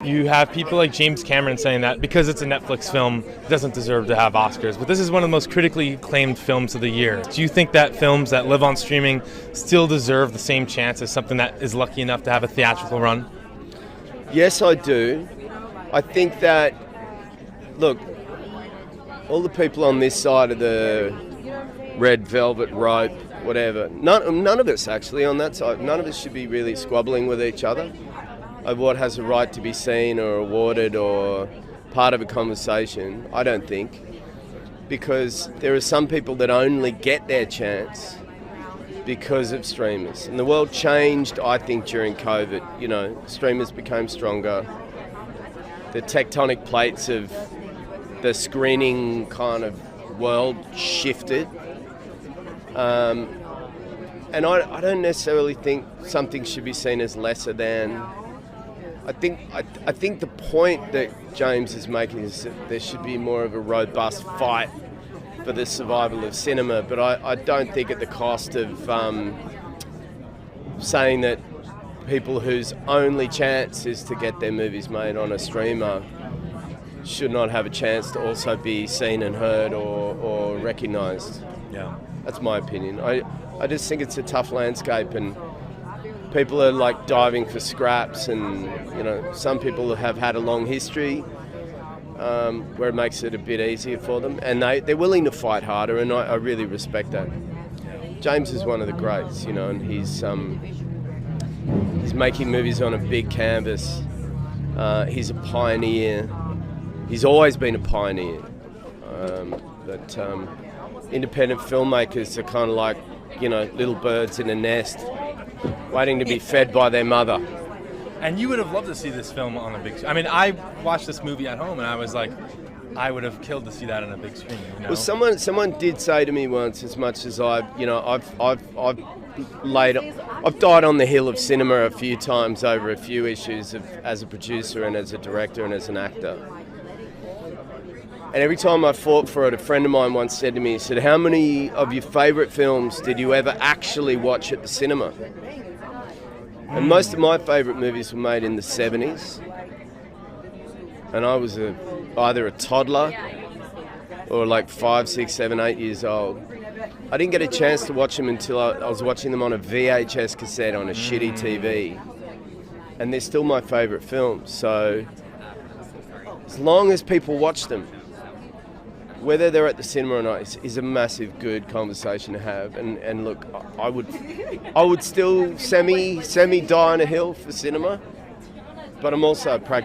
You have people like James Cameron saying that because it's a Netflix film, it doesn't deserve to have Oscars. But this is one of the most critically acclaimed films of the year. Do you think that films that live on streaming still deserve the same chance as something that is lucky enough to have a theatrical run? Yes, I do. I think that, look, all the people on this side of the red velvet rope, whatever, none of us actually on that side, none of us should be really squabbling with each other of what has a right to be seen or awarded or part of a conversation, I don't think. Because there are some people that only get their chance because of streamers. And the world changed, I think, during COVID. You know, streamers became stronger. The tectonic plates of the screening kind of world shifted. And I don't necessarily think something should be seen as lesser than. I think the point that James is making is that there should be more of a robust fight for the survival of cinema, but I don't think at the cost of saying that people whose only chance is to get their movies made on a streamer should not have a chance to also be seen and heard or recognised. Yeah. That's my opinion. I just think it's a tough landscape, and people are like diving for scraps, and you know, some people have had a long history where it makes it a bit easier for them, and they're willing to fight harder, and I really respect that. James is one of the greats, you know, and he's making movies on a big canvas. He's a pioneer. He's always been a pioneer. But independent filmmakers are kind of like, you know, little birds in a nest, waiting to be fed by their mother. And you would have loved to see this film on a big screen. I mean, I watched this movie at home, and I was like, I would have killed to see that on a big screen. You know? Well, someone did say to me once, as much as I've died on the hill of cinema a few times over a few issues as a producer and as a director and as an actor. And every time I fought for it, a friend of mine once said to me, he said, "How many of your favourite films did you ever actually watch at the cinema?" And most of my favourite movies were made in the 70s. And I was either a toddler or like 5, 6, 7, 8 years old. I didn't get a chance to watch them until I was watching them on a VHS cassette on a shitty TV. And they're still my favourite films. So as long as people watch them, whether they're at the cinema or not, is a massive good conversation to have. And look, I would still semi die on a hill for cinema, but I'm also a pragmatic.